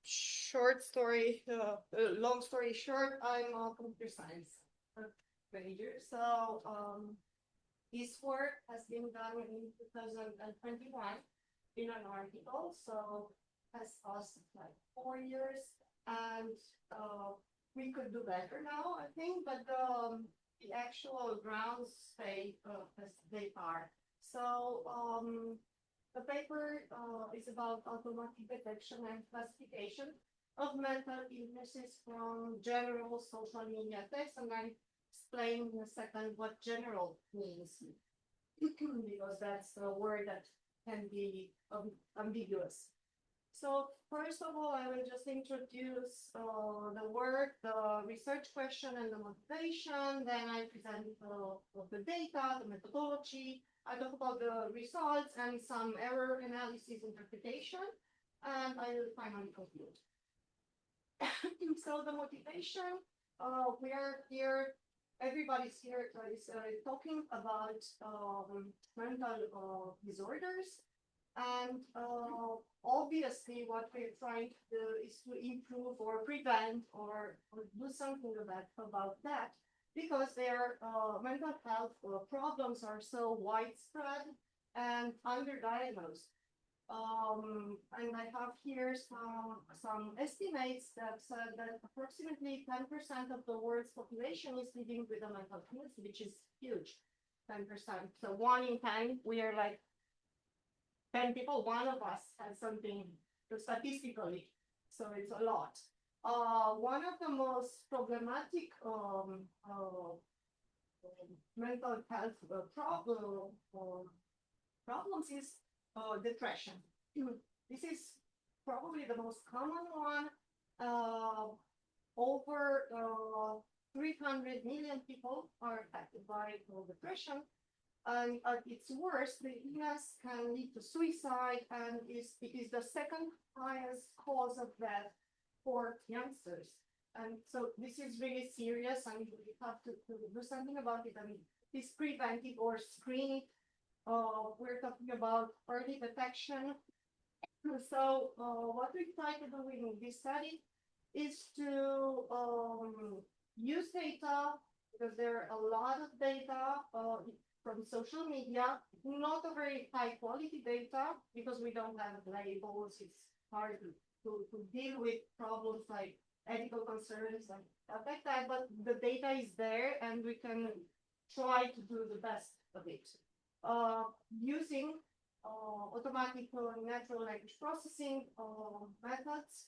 Short story, long story short, I'm a computer science major. So this work has been done in 2021 in an article. So has cost like 4 years, and we could do better now, I think. But the actual grounds stay as they are. So the paper is about automatic detection and classification of mental illnesses from general social media text, and I explain in a second what general means, because that's a word that can be ambiguous. So first of all, I will just introduce the work, the research question, and the motivation. Then I present the data, the methodology. I talk about the results and some error analysis interpretation, and I will finally conclude. So the motivation, we are here, everybody's here is talking about mental disorders. And obviously, what we're trying to do is to improve or prevent or do something about that, because their mental health problems are so widespread and underdiagnosed. And I have here some estimates that said that approximately 10% of the world's population is living with a mental illness, which is huge, 10%. So 1 in 10, we are like 10 people, one of us has something statistically, so it's a lot. One of the most problematic mental health problems is depression. This is probably the most common one. Over 300 million people are affected by depression. And at its worst, the illness can lead to suicide, and it is the second highest cause of death for youngsters. And so this is really serious, and we have to do something about it. I mean, this preventive or screen, we're talking about early detection. So what we try to do in this study is to use data, because there are a lot of data from social media, not a very high quality data, because we don't have labels. It's hard to deal with problems like ethical concerns and stuff like that, but the data is there and we can try to do the best of it. Using automatic natural language processing methods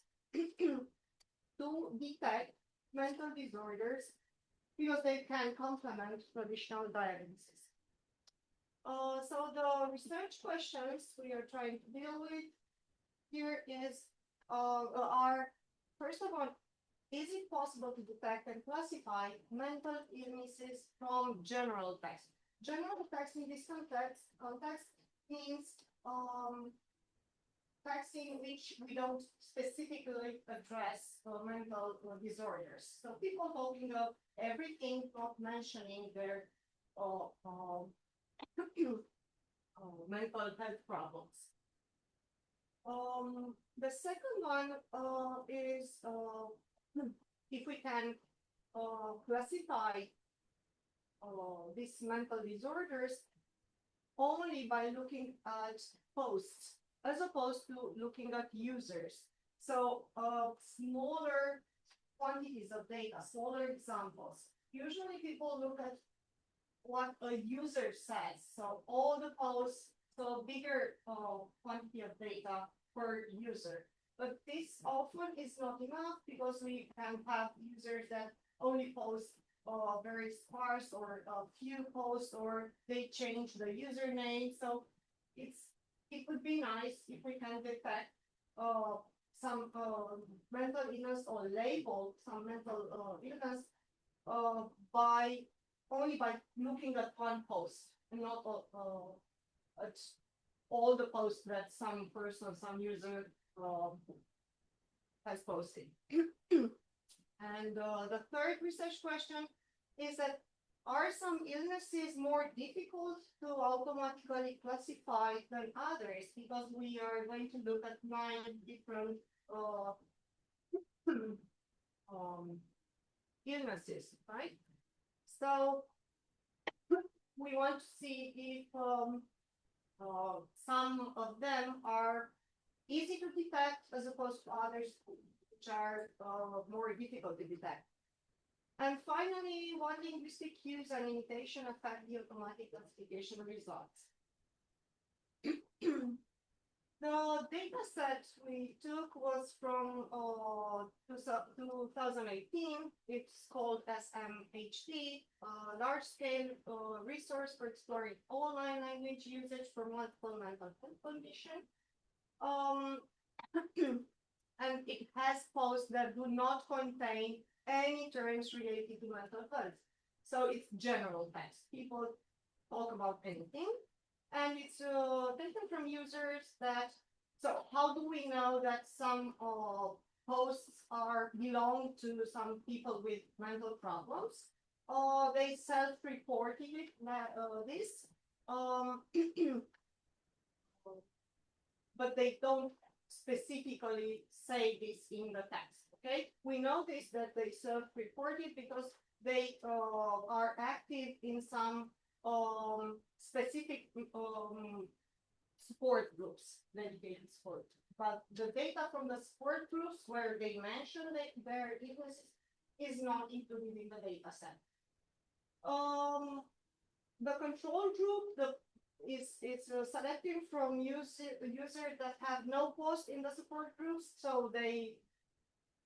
to detect mental disorders, because they can complement traditional diagnosis. So the research questions we are trying to deal with here are, first of all, is it possible to detect and classify mental illnesses from general text? General text in this context means text in which we don't specifically address mental disorders. So people talking of everything, not mentioning their mental health problems. The second one is if we can classify these mental disorders only by looking at posts, as opposed to looking at users. So smaller quantities of data, smaller examples. Usually people look at what a user says. So all the posts, so bigger quantity of data per user. But this often is not enough, because we can have users that only post very sparse or a few posts, or they change the username. So it would be nice if we can detect some mental illness or label some mental illness by only by looking at one post, and not at all the posts that some person, some user has posted. And the third research question is that, are some illnesses more difficult to automatically classify than others? Because we are going to look at 9 different illnesses, right? So we want to see if some of them are easy to detect as opposed to others which are more difficult to detect. And finally, what linguistic cues and imitation affect the automatic classification results? The data set we took was from 2018. It's called SMHD, large-scale resource for exploring online language usage for multiple mental health conditions. And it has posts that do not contain any terms related to mental health. So it's general text. People talk about anything. And it's taken from users that, so how do we know that some posts belong to some people with mental problems? They self-reported this, but they don't specifically say this in the text, okay? We notice that they self-reported because they are active in some specific support groups, dedicated support. But the data from the support groups where they mention their illnesses is not included in the data set. The control group it's selecting from users that have no post in the support groups, so they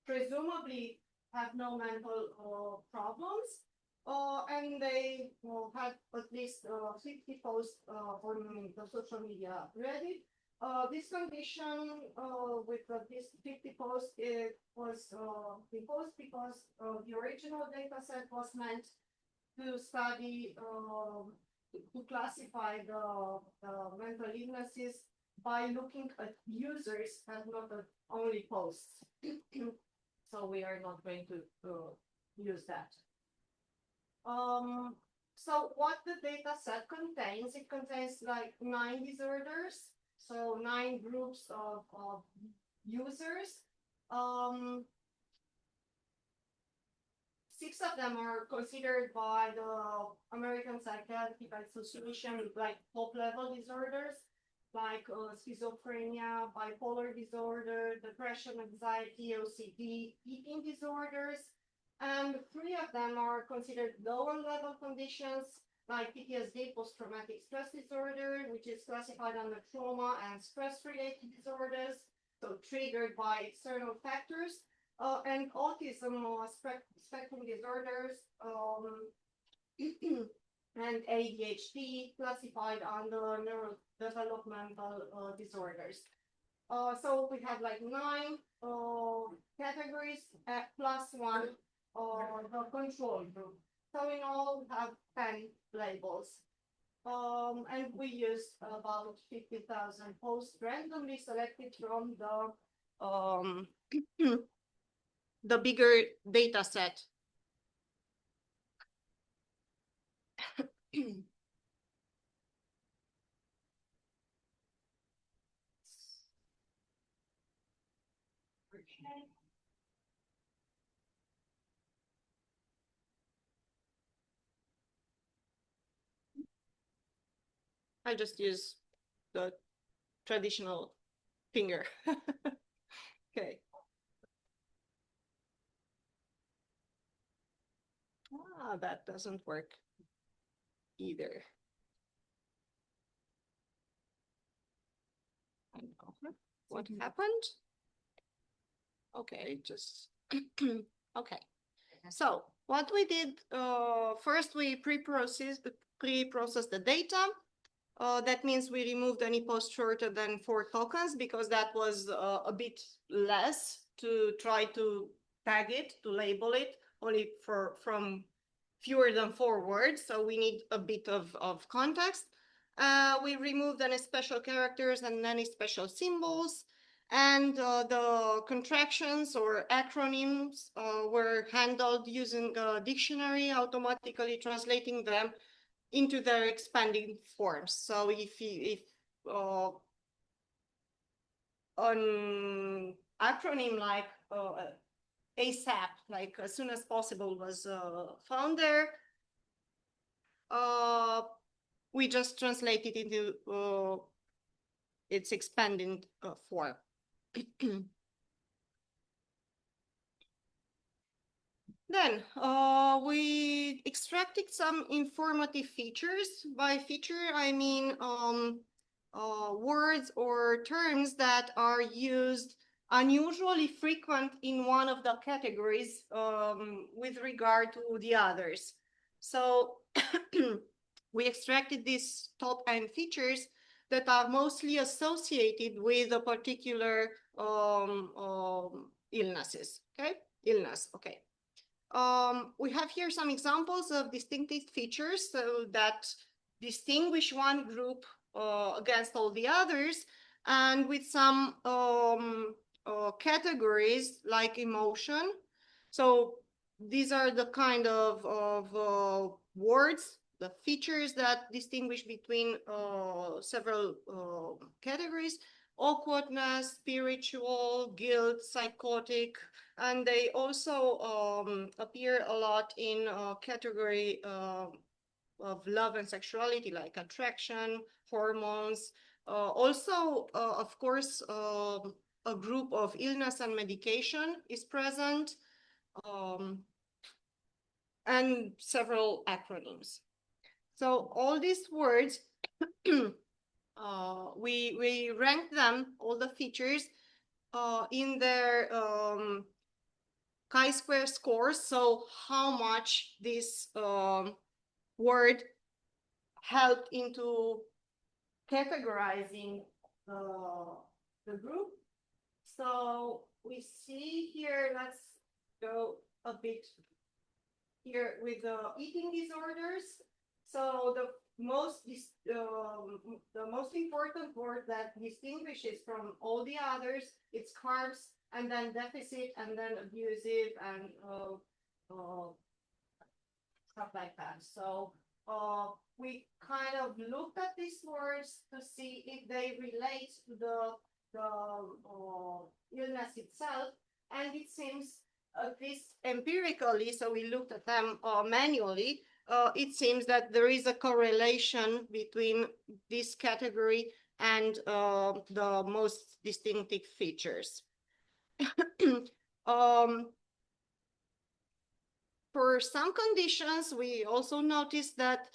presumably have no mental problems. And they had at least 50 posts on the social media Reddit. This condition with this 50 posts was imposed because the original data set was meant to study, to classify the mental illnesses by looking at users and not at only posts. So we are not going to use that. So what the data set contains, it contains like 9 disorders, so 9 groups of users. 6 of them are considered by the American Psychiatric Association like top-level disorders, like schizophrenia, bipolar disorder, depression, anxiety, OCD, eating disorders. And 3 of them are considered lower-level conditions, like PTSD, post-traumatic stress disorder, which is classified under trauma and stress-related disorders, so triggered by external factors. And autism spectrum disorders and ADHD classified under neurodevelopmental disorders. So we have like 9 categories plus 1 the control group. So in all we have 10 labels. And we used about 50,000 posts randomly selected from the bigger data set. I just use the traditional finger. Okay. That doesn't work either. I don't know what happened. Okay, just okay. So what we did first, we pre-processed the data. That means we removed any post shorter than 4 tokens because that was a bit less to try to tag it, to label it, only from fewer than 4 words. So we need a bit of context. We removed any special characters and any special symbols. And the contractions or acronyms were handled using a dictionary, automatically translating them into their expanding forms. So if on acronym like ASAP, like as soon as possible, was found there. We just translated into its expanded form. Then we extracted some informative features. By feature, I mean words or terms that are used unusually frequent in one of the categories with regard to the others. So we extracted these top end features that are mostly associated with a particular illnesses. Okay, illness. Okay. We have here some examples of distinctive features so that distinguish one group against all the others, and with some categories like emotion. So these are the kind of words, the features that distinguish between several categories: awkwardness, spiritual, guilt, psychotic, and they also appear a lot in category of love and sexuality, like attraction, hormones. Also, of course, a group of illness and medication is present, and several acronyms. So all these words, we rank them, all the features, in their chi-square scores. So how much this word helped into categorizing the group. So we see here, let's go a bit here with the eating disorders. So the most important word that distinguishes from all the others, it's carbs, and then deficit, and then abusive, and stuff like that. So we kind of looked at these words to see if they relate to the illness itself, and it seems, at least empirically, so we looked at them manually, it seems that there is a correlation between this category and the most distinctive features. For some conditions, we also noticed that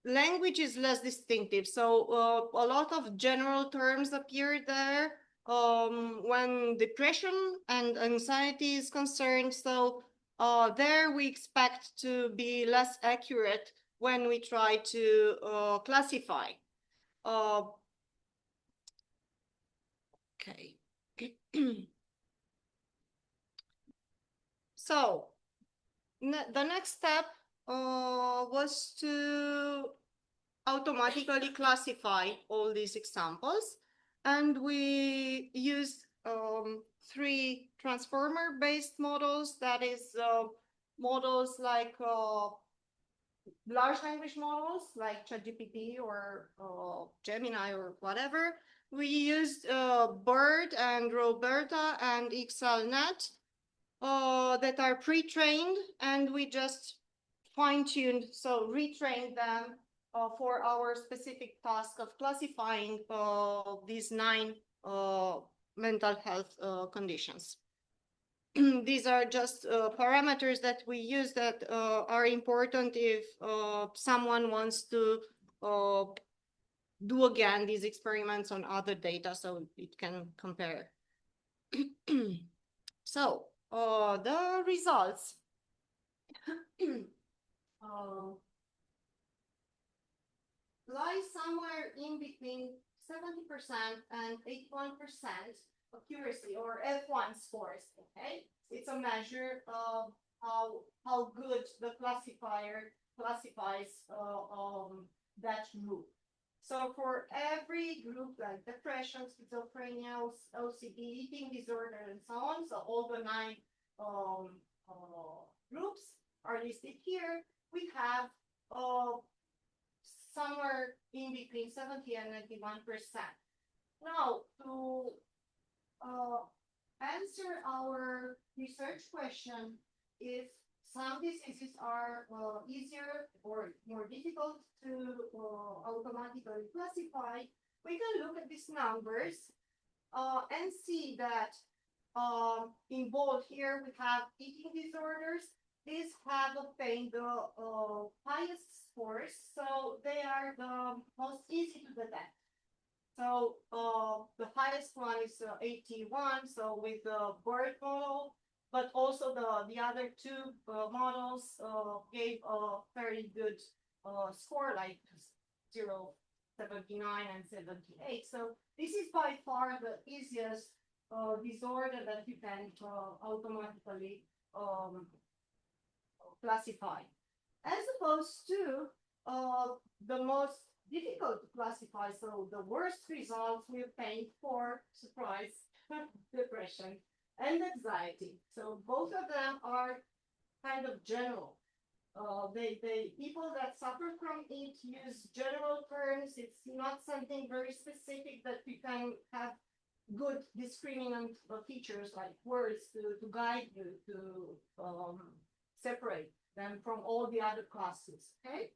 language is less distinctive. So a lot of general terms appear there when depression and anxiety is concerned. So there we expect to be less accurate when we try to classify. Okay. So the next step was to automatically classify all these examples, and we used 3 transformer-based models, that is models like large language models like ChatGPT or Gemini or whatever. We used BERT and Roberta and XLNet that are pre-trained, and we just fine-tuned, so retrained them for our specific task of classifying these 9 mental health conditions. These are just parameters that we use that are important if someone wants to do again these experiments on other data, so it can compare. So the results lie somewhere in between 70% and 81% accuracy, or F1 scores. Okay, it's a measure of how good the classifier classifies that group. So for every group, like depression, schizophrenia, OCD, eating disorder, and so on, so all the 9 groups are listed here. We have somewhere in between 70 and 91%. Now, to answer our research question if some diseases are easier or more difficult to automatically classify, we can look at these numbers and see that in bold here we have eating disorders. These have obtained the highest scores, so they are the most easy to detect. So the highest one is 81, so with the bird model, but also the other two models gave a very good score, like 0, 79 and 78. So this is by far the easiest disorder that you can automatically classify, as opposed to the most difficult to classify. So the worst results we obtained for surprise, depression, and anxiety. So both of them are kind of general. They people that suffer from it use general terms. It's not something very specific that you can have good discriminant features like words to guide you to separate them from all the other classes. Okay,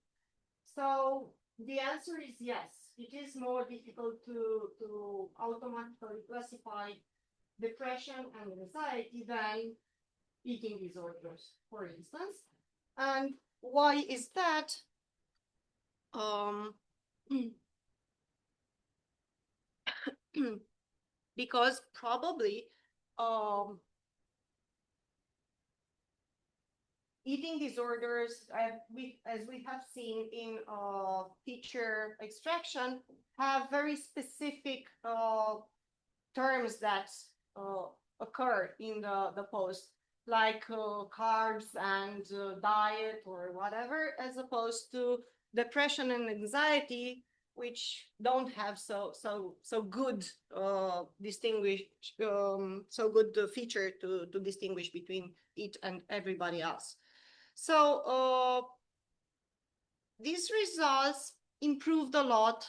so the answer is yes. It is more difficult to automatically classify depression and anxiety than eating disorders, for instance. And why is that? Because probably eating disorders, as we have seen in feature extraction, have very specific terms that occur in the post, like carbs and diet or whatever, as opposed to depression and anxiety, which don't have so good so good feature to distinguish between it and everybody else. So these results improved a lot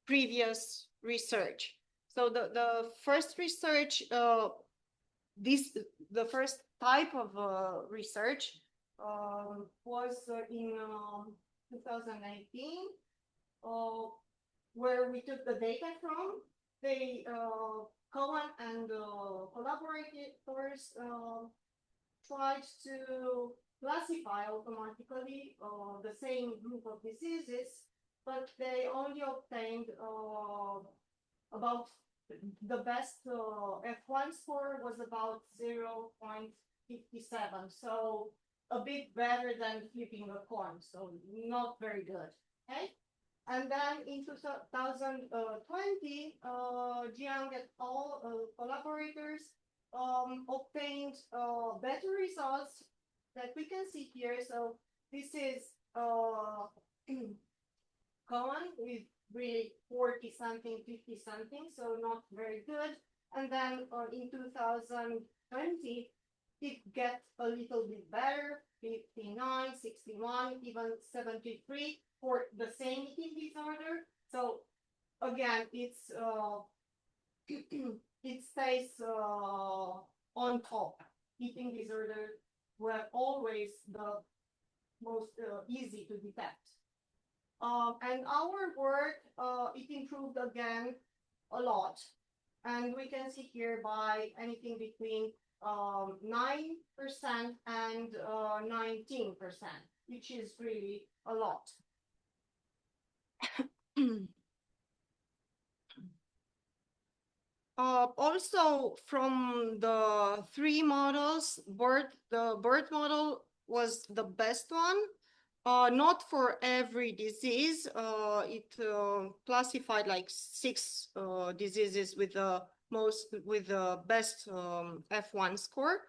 previous research. So the first research, the first type of research was in 2019, where we took the data from. They Cohen and collaborators tried to classify automatically the same group of diseases, but they only obtained about the best F1 score was about 0.57, so a bit better than flipping a coin, so not very good. Okay. And then in 2020, Jiang et al. Collaborators obtained better results that we can see here. So this is Cohen with really 40 something, 50 something, so not very good. And then in 2020, it gets a little bit better, 59, 61, even 73 for the same eating disorder. So again, it's it stays on top. Eating disorder were always the most easy to detect. And our work, it improved again a lot. And we can see here by anything between 9% and 19%, which is really a lot. Also, from the three models, the bird model was the best one. Not for every disease. It classified like 6 diseases with the best F1 score.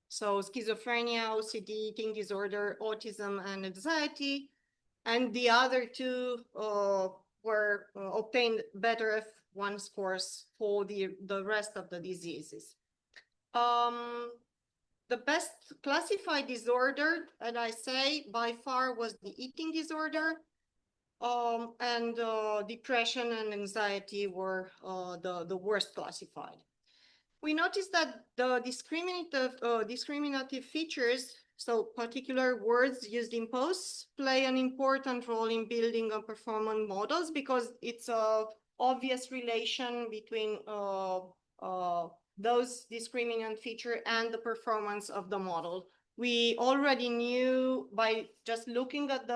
So schizophrenia, OCD, eating disorder, autism, and anxiety. And the other two were obtained better F1 scores for the rest of the diseases. The best classified disorder, and I say by far, was the eating disorder. and depression and anxiety were the worst classified. We noticed that the discriminative features, so particular words used in posts, play an important role in building a performance models because it's a obvious relation between those discriminant feature and the performance of the model. We already knew by just looking at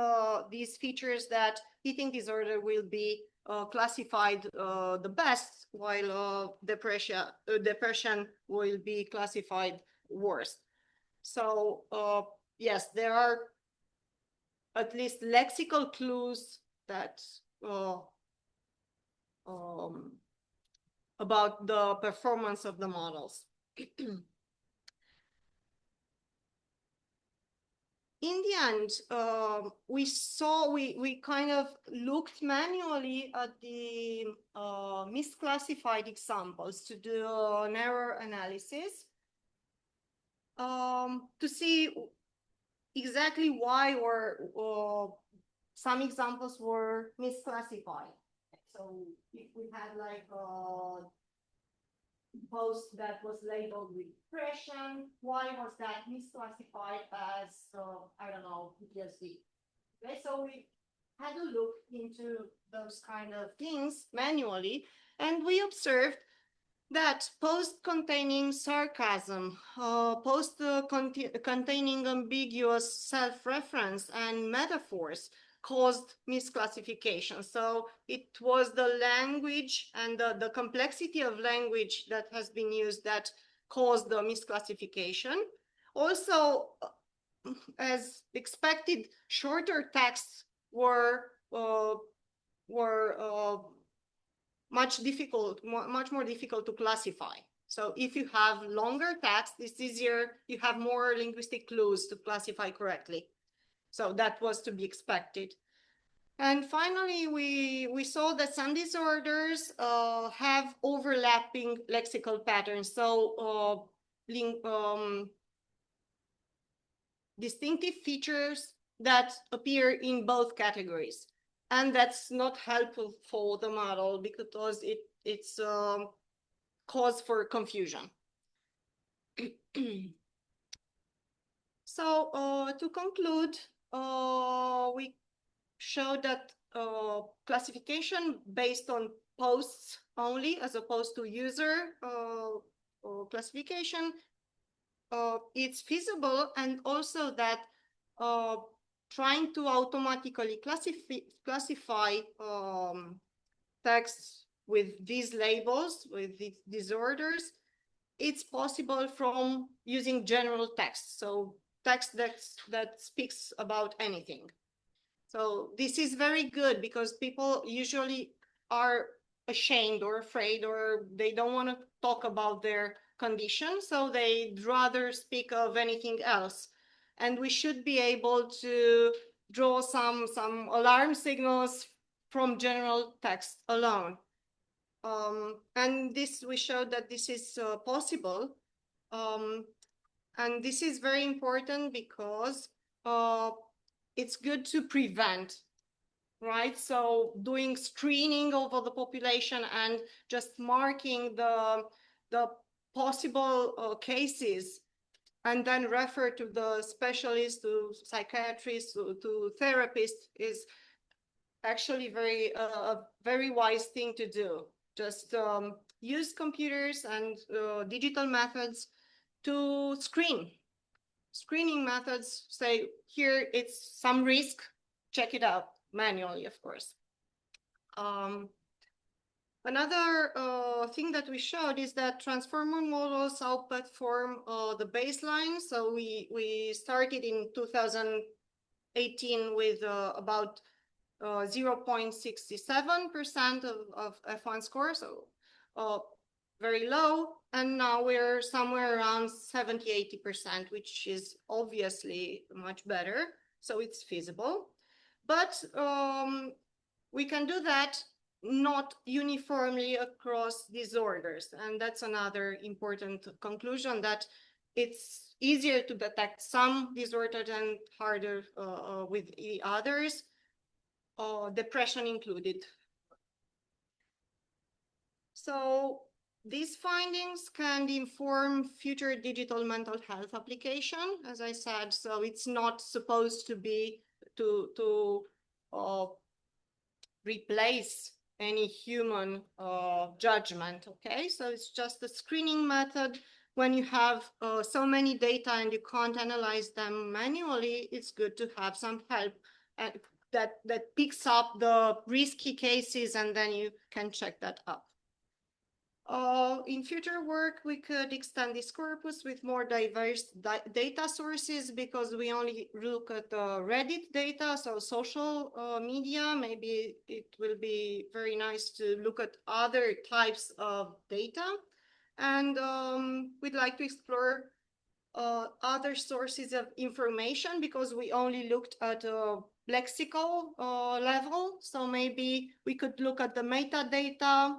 these features that eating disorder will be classified the best, while depression will be classified worst. So yes, there are at least lexical clues that um, about the performance of the models. In the end, we kind of looked manually at the misclassified examples to do an error analysis to see exactly why some examples were misclassified. So if we had like a post that was labeled with depression, why was that misclassified as, I don't know, PTSD? Okay, so we had to look into those kind of things manually, and we observed that post containing sarcasm, post containing ambiguous self-reference and metaphors caused misclassification. So it was the language and the complexity of language that has been used that caused the misclassification. Also, as expected, shorter texts were much more difficult to classify. So if you have longer text, it's easier, you have more linguistic clues to classify correctly. So that was to be expected. And finally, we saw that some disorders have overlapping lexical patterns. So distinctive features that appear in both categories. And that's not helpful for the model because it's cause for confusion. So to conclude, we showed that classification based on posts only as opposed to user classification, it's feasible, and also that trying to automatically classify texts with these labels, with these disorders, it's possible from using general text. So text that speaks about anything. So this is very good because people usually are ashamed or afraid, or they don't want to talk about their condition, so they'd rather speak of anything else. And we should be able to draw some alarm signals from general text alone. And this, we showed that this is possible. And this is very important because it's good to prevent, right? So doing screening over the population and just marking the possible cases, and then refer to the specialists, to psychiatrists, to therapists, is actually a very wise thing to do. Just use computers and digital methods to screen. Screening methods say, here it's some risk, check it out manually, of course. Another thing that we showed is that transformer models outperform the baseline. So we started in 2018 with about 0.67% of F1 score, so very low. And now we're somewhere around 70–80%, which is obviously much better. So it's feasible. But we can do that not uniformly across disorders. And that's another important conclusion, that it's easier to detect some disorders and harder with the others. depression included. So these findings can inform future digital mental health application, as I said. So it's not supposed to be to replace any human judgment, okay? So it's just a screening method. When you have so many data and you can't analyze them manually, it's good to have some help that picks up the risky cases, and then you can check that up. In future work, we could extend this corpus with more diverse data sources, because we only look at Reddit data, so social media. Maybe it will be very nice to look at other types of data. And we'd like to explore other sources of information, because we only looked at a lexical level. So maybe we could look at the metadata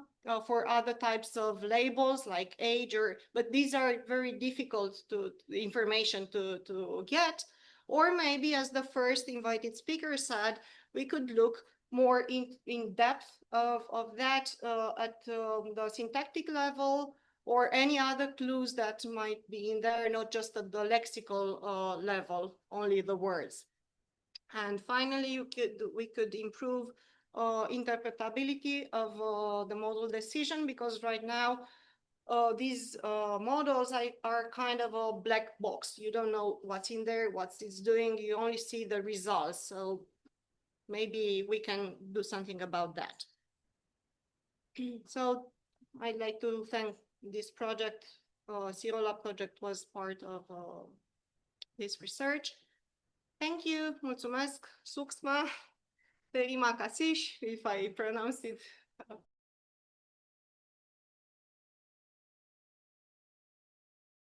for other types of labels like age, but these are very difficult information to get. Or maybe, as the first invited speaker said, we could look more in depth of that at the syntactic level, or any other clues that might be in there, not just at the lexical level, only the words. And finally, we could improve interpretability of the model decision, because right now these models are kind of a black box. You don't know what's in there, what it's doing. You only see the results. So maybe we can do something about that. So I'd like to thank this project. Sirolab project was part of this research. Thank you. Mulțumesc. Suksma. Terima kasih, if I pronounced it